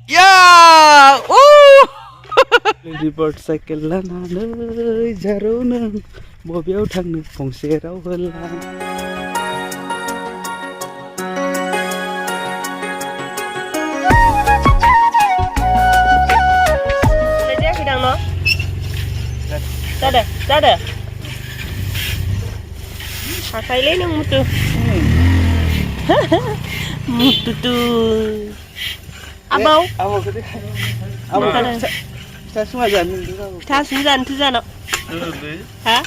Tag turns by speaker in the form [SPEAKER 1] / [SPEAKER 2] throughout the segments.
[SPEAKER 1] Ya, Report cycle लानानै जारौ नों बबेयाव थांनो फंसे राव होला
[SPEAKER 2] Ada. Habakhai nang mutu. Mutu tu. Abau.
[SPEAKER 1] Abau gede. Abau kada. Kita semua jalan dulu.
[SPEAKER 2] Kita semua jalan tu jalan. Hah?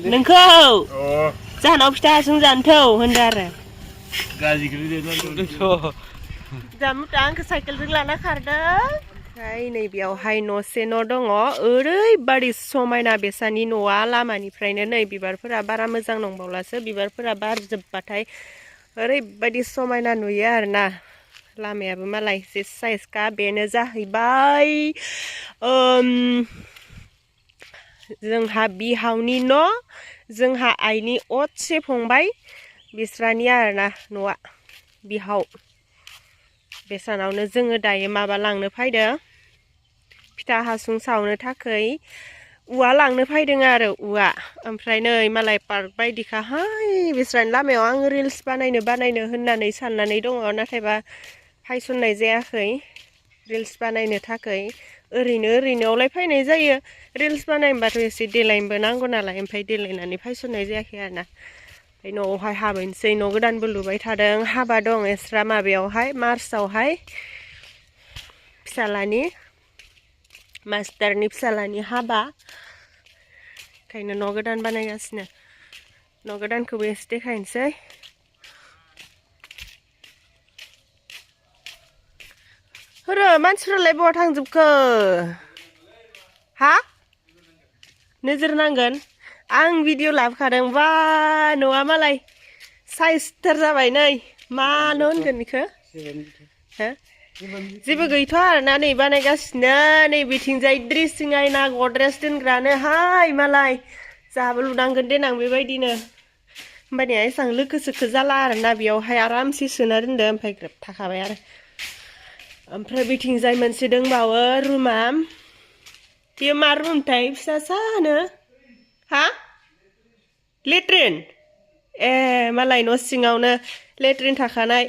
[SPEAKER 2] Nengkau. Oh. Jalan kita semua jalan tu, hendak.
[SPEAKER 1] Gaji gede tu.
[SPEAKER 2] Jamu tang ke cycle tu lana karda. Hai नै बेयावहाय न'से न' दङ ओरैबादि समायना बेसानि न'आ लामानिफ्रायनो नै बिबारफोरा बारा मोजां नंबावलासो बिबारफोरा बारजोबबाथाय ओरैबादि समायना नुयो आरोना लामायाबो मालाय एसे साइजखा बेनो जाहैबाय जोंहा बिहावनि न' जोंहा आइनि असे फंबाय बिस्रानि आरोना न'आ बिहाव बेसानावनो जोङो दायो माबा लांनो फैदों फिथा हासुं सावनो थाखाय औवा लांनो फैदों आरो औवा ओमफ्राय नै मालाय पार्क बायदिखा हाय बिस्रानि लामायाव आं रिल्स बानायनो होननानै साननानै दङ नाथायबा फायसननाय जायाखै रिल्स बानायनो थाखाय ओरैनोआवलाय फैनाय जायो रिल्स बानायबाथ' एसे देलायनोबो नांगौ नालाय ओमफ्राय देलायनानै फायसननाय जायाखै आरोना न'आवहाय हाबैनोसै न' गोदानबो लुबाय थादों हाबा दं एस्रा माबायावहाय मार्चआवहाय फिसालानि मास्टारनि फिसालानि हाबा ओंखायनो न' गोदान बानायगासिनो न' गोदानखौबो एसे देखायनोसै होरो मानसिफ्रालाय बहा थांजोबखो हा नोजोर नांगोन आं भिडिअ लाबोखादों बा न'आ मालाय साइजथार जाबाय नै मानो होनगोन बेखौ हो जेबो गैथ'आ आरोना नै बानायगासिनो नै बिथिंजाय ड्रेसिं आयना गद्रेज दोनग्रानो हाय मालाय जाहाबो लुनांगोन देनां बेबायदिनो होमबानिया एसां लोखो सोखो जाला आरोना बेयावहाय आरामसे सोना दोनदो ओमफ्राय ग्रोब थाखाबाय आरो ओमफ्राय बिथिंजाय मोनसे दंबावो रुमा बेयो मा रुमथाय फिसा सानो हा लेट्रिन ए मालाय न' सिङावनो लेट्रिन थाखानाय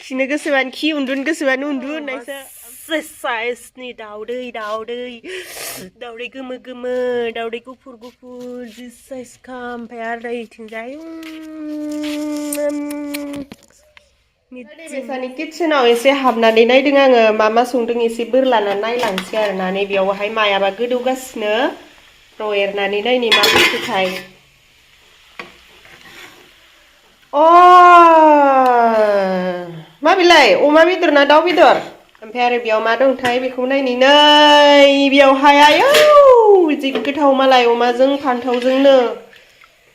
[SPEAKER 2] खिनो गोसोबानो खि उन्दुनो गोसोबानो उन्दु होननायसो साइजनि दाउदै गोमो दाउदै गुफुर जि साइजखा ओमफ्राय आरो इथिंजाय बेसानि किटचेनाव एसे हाबनानै नायदों आङो मा संदों एसे बोरलाना नायलांसै आरोना नै बेयावहाय मायाबा गोदौगासिनो र' एरनानै नायनि मा बुस्थुथाय मा बिलाय अमा बेदर ना दाउ बेदर ओमफ्राय आरो बेयाव मा दंथाय बेखौ नायनि नै बेयावहाय आयौ जि गोथाव मालाय अमाजों फान्थावजोंनो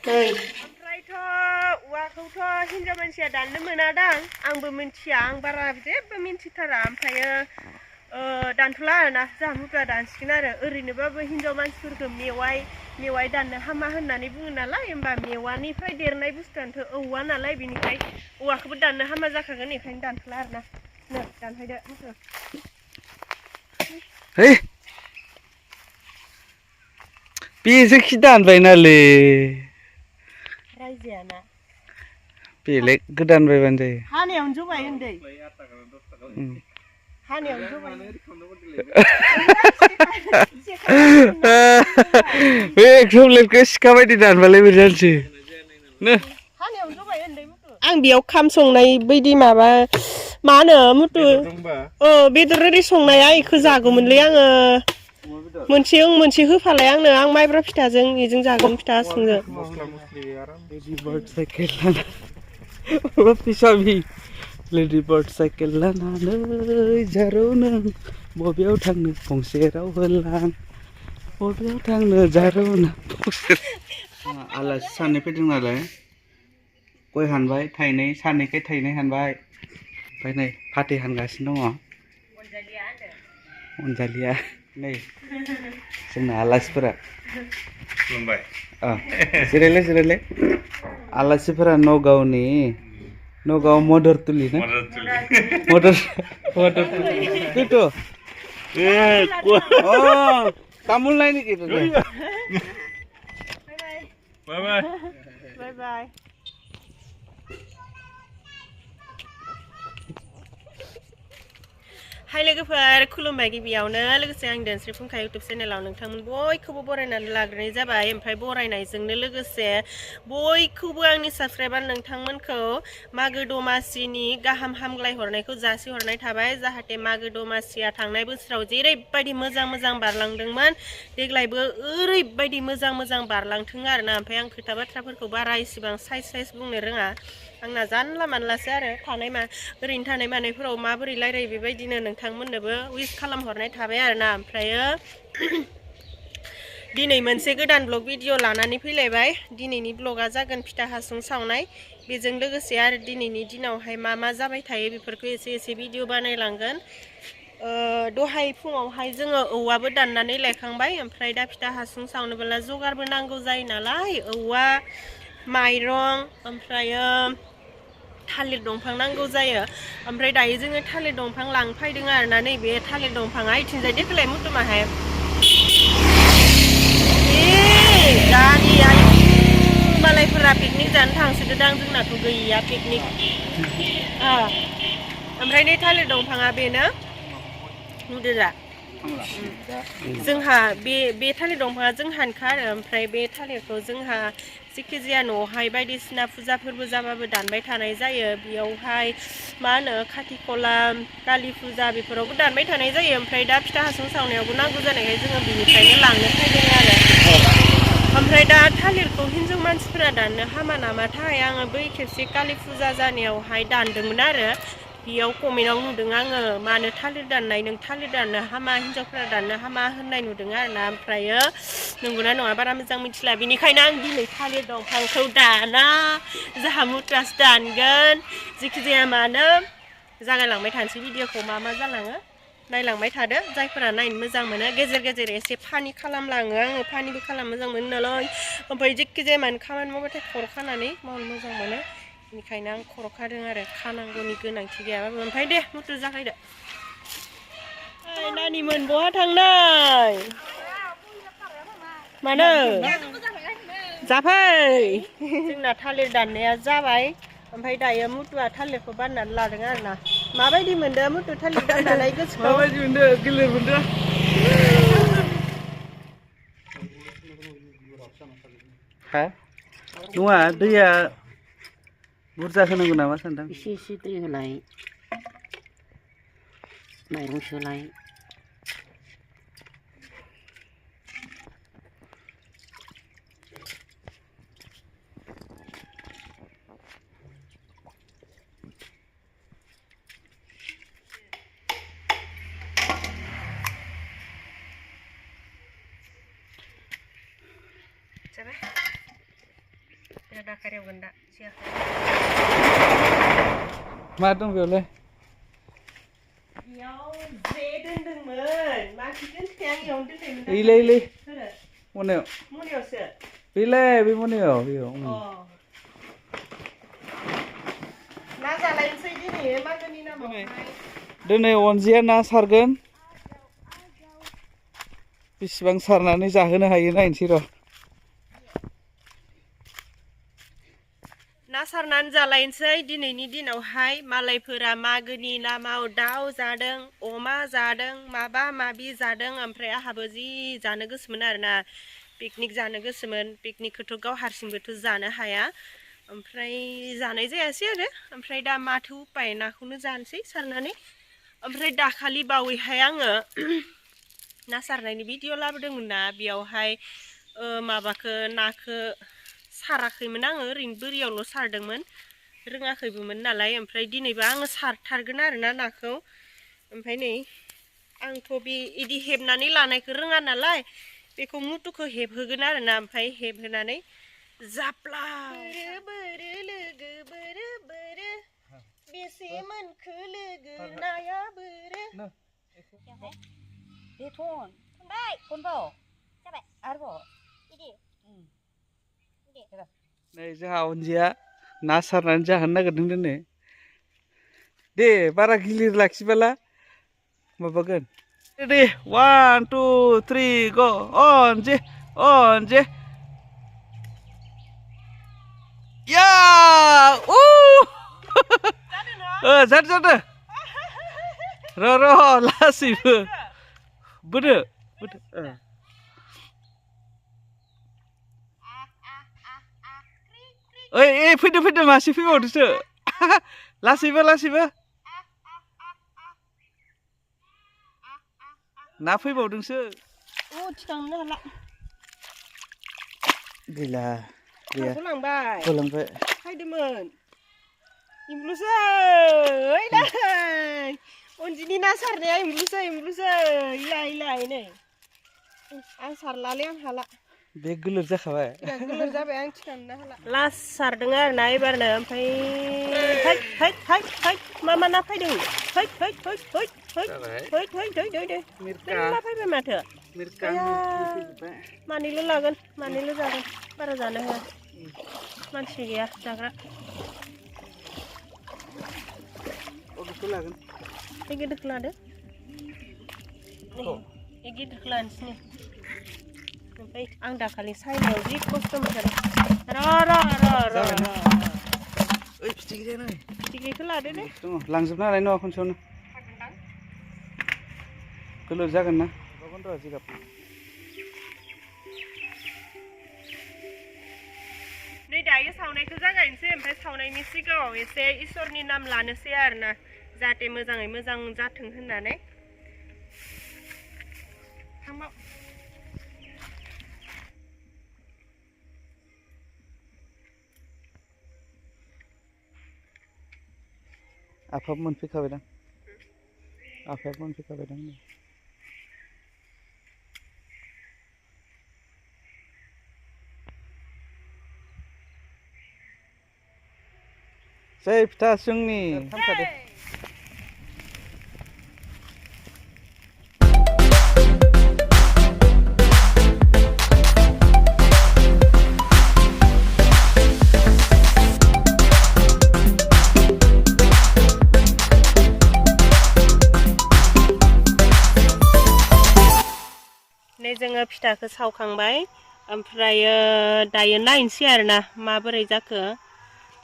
[SPEAKER 2] नै ओमफ्रायथ' औवाखौथ' हिनजाव मानसिया दाननो मोनादां आंबो मिन्थिया आं बारा जेबो मिन्थिथारा ओमफ्रायो दानथ'ला आरोना जोंहा मुगा दानसिगोन आरो ओरैनोबाबो हिनजाव मानसिफोरखौ मेवाइ दाननो हामा होननानै बुङो नालाय होमबा मेवानिफ्राय देरनाय बुस्थुआनोथ' औवा नालाय बिनिखाय औवाखौबो दाननो हामा जाखागोन बेखायनो दानथ'ला आरोना नो दानफायदो
[SPEAKER 1] है बेसो खि दानबायनालै
[SPEAKER 2] रायजायाना
[SPEAKER 1] बेलेग गोदान बायबानो जायो
[SPEAKER 2] हानायावनो जबाय उन्दै
[SPEAKER 1] बे चक्लेटखौ सिखा बायदि दानबालाय बोरै जानोसै
[SPEAKER 2] आं बेयाव खाम संनाय बायदि माबा मा होनो मुथु बेदर ओरै संनाया इखौ जागौमोनलै आङो मोनसे होफालाय आंनो आं माइब्रा फिथाजों बेजों जागोन फिथा हासुंजों
[SPEAKER 1] लेडि बार्ड साइकेल लानानै जारौ नों बबेयाव थांनो फंसे राव होला बबेयाव थांनो जारौ नों आलासि सानै फैदों नालाय गय हानबाय थाइनै सानैखाय थाइनै हानबाय ओमफ्राय नै फाथै हानगासिनो दङ अनजालिया नै जोंना आलासिफोरा
[SPEAKER 3] खुलुमबाय
[SPEAKER 1] जिरायलाय आलासिफोरा नगावनि नगाव मदरतुलि ना मदरतुलि बेथ' तामुल नाय नेকি
[SPEAKER 3] बाय
[SPEAKER 2] बाय हाय लोगोफोर खुलुमबाय गिबियावनो लोगोसे आं DHWNSRI फुंखा इउटुब चेनेलाव नोंथांमोन बयखौबो बरायनानै लाग्रोनाय जाबाय ओमफ्राय बरायनायजोंनो लोगोसे बयखौबो आंनि साबस्क्राइबार नोंथांमोनखौ मागो दमासिनि गाहाम हामग्लाय हरनायखौ जासिहरनाय थाबाय जाहाथे मागो दमासिया थांनाय बोसोराव जेरैबायदि मोजां बारलांदोंमोन देग्लायबो ओरैबायदि मोजां बारलांथों आरोना ओमफ्राय आं खोथा बाथ्राफोरखौ बारा इसेबां साइज बुंनो रोङा आंना जानला मानलासो आरो ओरैनो थानाय मानायफोराव माबोरै रायलायो बेबायदिनो नोंथांमोननोबो उइस खालामहरनाय थाबाय आरोना ओमफ्रायो दिनै मोनसे गोदान ब्लग भिडिअ लानानै फैलायबाय दिनैनि ब्लगा जागोन फिथा हासुं सावनाय बेजों लोगोसे आरो दिनैनि दिनावहाय मा जाबाय थायो बेफोरखौ एसे भिडिअ बानायलांगोन दहाय फुङावहाय जोङो औवाबो दाननानै लायखांबाय ओमफ्राय दा फिथा हासुं सावनोबोला जगारबो नांगौ जायो नालाय औवा माइरं ओमफ्रायो थालिर दंफां नांगौ जायो ओमफ्राय दायो जोङो थालिर दंफां लांफैदों आरोना नैबे थालिर दंफाङा इथिंजाय देखलाय मुथुमाहाय दानि मालायफोरा पिकनिक जानो थांसोदों जोंनाथ' गैया पिकनिक ओमफ्राय नै थालिर दंफाङा बेनो नुदो दा जोंहा बे थालिर दंफाङा जोंहानोखा आरो ओमफ्राय बे थालिरखौ जोंहा जिखिजाया न'आवहाय बायदिसिना फुजा फोरबो जाबाबो दानबाय थानाय जायो बेयावहाय मा होनो खाथि खला कालि फुजा बेफोरावबो दानबाय थानाय जायो ओमफ्राय दा फिथा हासुं सावनायावबो नांगौ जानायखाय जोङो बिनिफ्रायनो लांनो फैदों आरो ओमफ्राय दा थालिरखौ हिनजाव मानसिफोरा दाननो हामा नामाथाय आङो बै खेबसे कालि फुजा जानायावहाय दानदोंमोन आरो बेयाव कमेन्टआव नुदों आङो मानो थालिर दाननाय नों थालिर दाननो हामा हिनजावफोरा दाननो हामा होननाय नुदों आरोना ओमफ्रायो नंगौना नङा बारा मोजां मिथिला बेनिखायनो आं दिनै थालिर दंफांखौ दाना जाहा मुथासो दानगोन जिखिजाया मानो जागायलांबाय थानोसै भिडिअखौ मा जालाङो नायलांबाय थादो जायफोरा नायनो मोजां मोनो गेजेर एसे फानि खालामलाङो आङो फानिबो खालामनो मोजां मोनो नालाय ओमफ्राय जिखिजाया मानो खामानि मावबाथाय खर' खानानै मावनो मोजां मोनो बेनिखायनो आं खर' खादों आरो खानांगौनि गोनांथि गैयाबाबो ओमफ्राय दे मुथु जागायदो नानिमोन बहा थांनाय मानो जाफै जोंना थालिर दाननाया जाबाय ओमफ्राय दायो मुथुआ थालिरखौ बाननानै लादों आरोना माबायदि मोनदों मुथु थालिर दाननानै गोसोखौ
[SPEAKER 1] माबायदि मोनदों गिलिर मोनदों हा नङा दैया बुरजा होनांगौ नामा सानदां
[SPEAKER 4] एसे दै होलाय माइरं सोलाय
[SPEAKER 2] जाबाय बिराद दाखारियावगोन दा
[SPEAKER 1] मा दं बेयावलाय
[SPEAKER 2] बेयाव जे दोनदोंमोन मानसि दोनखाया आं इयावनो दोनदोंमोन
[SPEAKER 1] ओइलाय
[SPEAKER 2] मनायावसो
[SPEAKER 1] बेलाय बे मनायाव बेयाव
[SPEAKER 2] ना जालायनोसै दिनै मागोनि नामावहाय
[SPEAKER 1] दिनै अनजिया ना सारगोन बेसेबां सारनानै जाहोनो हायो नायनोसै र'
[SPEAKER 2] ना सारनानै जालायनोसै दिनैनि दिनावहाय मालायफोरा मागोनि नामाव दाउ जादों अमा जादों माबा माबि जादों ओमफ्राय आंहाबो जि जानो गोसोमोन आरोना पिकनिक जानो गोसोमोन पिकनिकखौथ' गाव हारसिंबोथ' जानो हाया ओमफ्राय जानाय जायासै आरो ओमफ्राय दा माथो उपाय नाखौनो जानोसै सारनानै ओमफ्राय दाखालि बावैहाय आङो ना सारनायनि भिडिअ लाबोदोंमोन ना बेयावहाय नाखौ साराखैमोन आङो ओरैनो बोरियावल' सारदोंमोन रोङाखैबोमोन नालाय ओमफ्राय दिनैबो आङो सारथारगोन आरोना नाखौ ओमफ्राय नै आंथ' इदि हेबनानै लानायखौ रोङा नालाय बेखौ मुथुखौ हेबहोगोन आरोना ओमफ्राय हेबहोनानै जाप्ला बोरो लोगो बोरो बेसे मोनखो लोगो नाया बोरो
[SPEAKER 4] थन थनबाय थनबाव जाबाय आरोबाव इदि
[SPEAKER 1] नै जोंहा अनजिया ना सारनानै जाहोनो नागिरदों दिनै दे बारा गिलिर लाखिबाला माबागोन दे 1 2 3 गो अनजे अनजे या उ जादो र लासैबो बोदो ओइ फैदो मासे फैबावदोसो लासैबो ना फैबावदोंसो
[SPEAKER 2] थिखांनो हाला
[SPEAKER 1] गैला
[SPEAKER 2] गलांबाय फैदोंमोन इमब्लुसै ओइलाय अनजिनि ना सारनाया इमब्लुसै इलाय नै आं सारलालै आं हाला
[SPEAKER 1] बे गोलोर जाखाबाय
[SPEAKER 2] गोलोर जाबाय आं थिखांनो हाला लास्ट सारदों आरो ना एबारनो ओमफ्राय मा ना फैदों मेरला फैबाय माथो मानैल' लागोन मानैल' जागोन बारा जानो हाया मानसि गैया जाग्रा बे गिदिरखौ लादो बे गिदिरखौ लानोसै ओमफ्राय आं दाखालि सायनायाव जि खस्थ' मोनजादों र' फिथिख्रिखौ लादो दे
[SPEAKER 1] लांजोबनो हानाय नङा खनसेयावनो गोलोर जागोन ना जिगाब
[SPEAKER 2] नै दायो सावनायखौ जागायनोसै ओमफ्राय सावनायनि सिगाङाव एसे इसोरनि नाम लानोसै आरोना जाहाथे मोजाङै मोजां जाथों होननानै
[SPEAKER 1] आफाबो मोनफैखाबायदां जै फिथा जोंनि थांखादो
[SPEAKER 2] नै जोङो फिथाखौ सावखांबाय ओमफ्रायो दायो नायनोसै आरोना माबोरै जाखो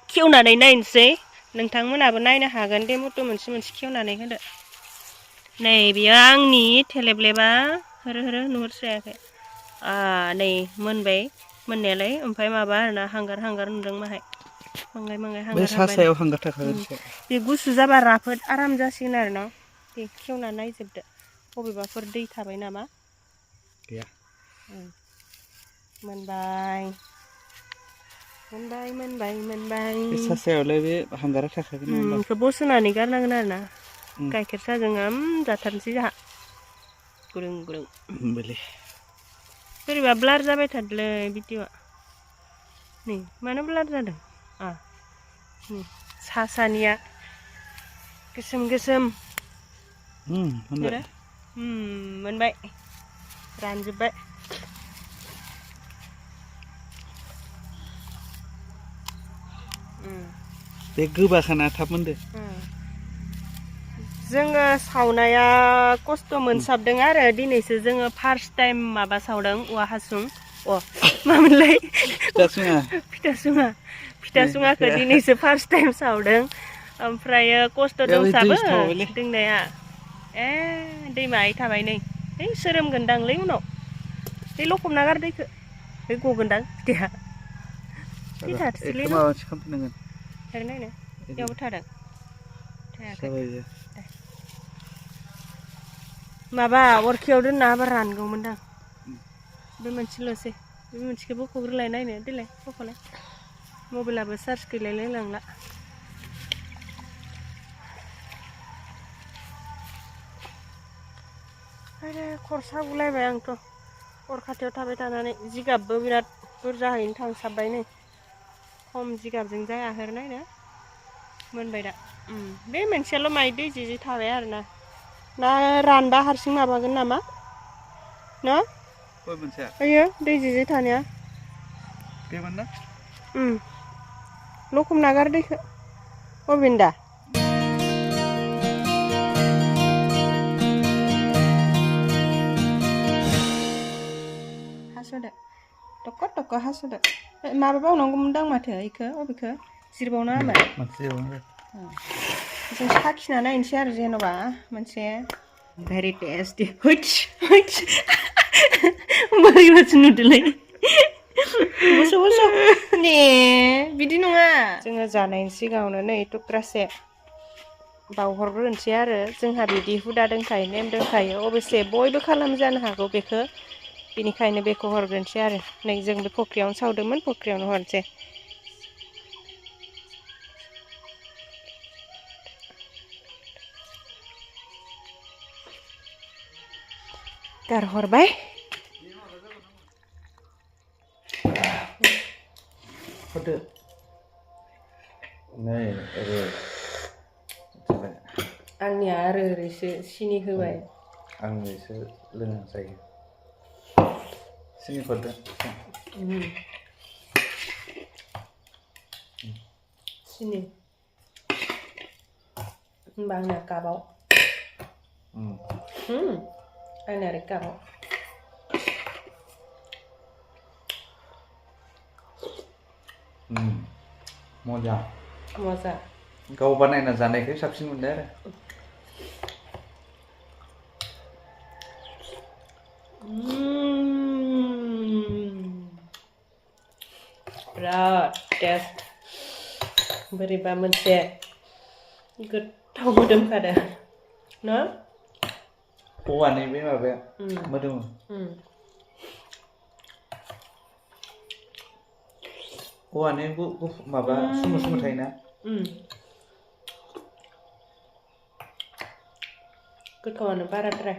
[SPEAKER 2] खेवनानै नायनोसै नोंथांमोनाबो नायनो हागोन दे मथ' मोनसे खेवनानै होदो नै बियो आंनि थेलेबलेबा होरो नुहुरस्रायाखै नै मोनबाय मोननायालाय ओमफ्राय माबा आरोना हांगार नुदों माहाय मांगाय हांगार
[SPEAKER 1] सासायाव हांगार थाखागोन
[SPEAKER 2] बे गुसु जाबा राफोद आराम जासिगोन आरो न' दे खेवना नायजोबदो बबेबाफोर दै थाबाय नामा
[SPEAKER 1] गैया
[SPEAKER 2] मोनबाय
[SPEAKER 1] बे सासायावलाय बे हांगारा थाखागोन
[SPEAKER 2] बेखौ बस'नानै गारनांगोन आरो ना गाइखेर साजों जाथारनोसै जोंहा गुदुं बोरैबा ब्लार जाबाय थादोलै भिडिअ'आ नै मानो ब्लार जादों सासानिया गोसोम मोनबाय रानजोब्बाय
[SPEAKER 1] बे गोबाखाना थाब मोनदो
[SPEAKER 2] जोङो सावनाया खस्थ' मोनसाबदों आरो दिनैसो जोङो फार्स्ट टाइम माबा सावदों औवा हासुं मामोनलाय फिथा सुङाखौ दिनैसो फार्स्ट टाइम सावदों ओमफ्रायो खस्थ' दंसाबो दोंनाया दैमायै थाबाय नै सोरोमगोनदांलै उनाव बे लखबना गार दैखौ बे गगोनदां फिथाइया थैथारसैलै नायनो बेयावबो थादों माबा अरखियाव दोनना होबा रानगौमोनदां बे मोनसेल'सै बे मोनसेखौ बख'ग्रोलाय नायनो देलाय बख'लाय मबाइलाबो चार्ज गैलायलाय लांला खरसा बुलायबाय आंथ' अर खाथियाव थाबाय थानानै जिगाबबो बिराद बुरजाहैनो थांसाबबाय नै खम जिगाबजों जायाखै नायनो मोनबाय दा बे मोनसेयाल' माइ दै जि थाबाय आरोना ना रानबा हारसिं माबागोन नामा न'
[SPEAKER 1] गय मोनसेया
[SPEAKER 2] आयो दै जिजि थानाया
[SPEAKER 1] बेमोन ना
[SPEAKER 2] लखम नागार दैखो अबिन्दा हास'दो टक हास'दो माबा बावनांगौमोनदां माथो इखो अबेखो जिरबावना होमोन
[SPEAKER 1] मोनसे
[SPEAKER 2] जों साखिना नायनोसै आरो जेन'बा मोनसे भेरि टेस्टि होइस बोरैबासो नुदोलै बस' ने बिदि नङा जोङो जानायनि सिगाङावनो नै टुक्रासे बावहरग्रोनोसै आरो जोंहा बिदि हुदा दंखायो नेम दंखायो अबयसे बयबो खालाम जानो हागौ बेखौ बेनिखायनो बेखौ हरग्रोनोसै आरो नै जों बे फख्रियावनो सावदोंमोन फख्रियावनो हरनोसै गारहरबाय
[SPEAKER 1] हरदो नै ओरै
[SPEAKER 2] आंनिया आरो ओरैसो सिनि होबाय
[SPEAKER 1] आं एसे लोंनां जायो सिनि हरदो
[SPEAKER 2] सिनि होमबा आंना कापाव आंना आरो कापाव
[SPEAKER 1] मजा गाव बानायना जानायखौ साबसिन मोनदों आरो
[SPEAKER 2] बिराद टेस्ट बोरैबा मोनसे गोथाव मोदोमखादो न
[SPEAKER 1] औवानि बे माबाया मोदोमो औवानि माबा सुमु थायोना
[SPEAKER 2] गोथावानो बाराद्राय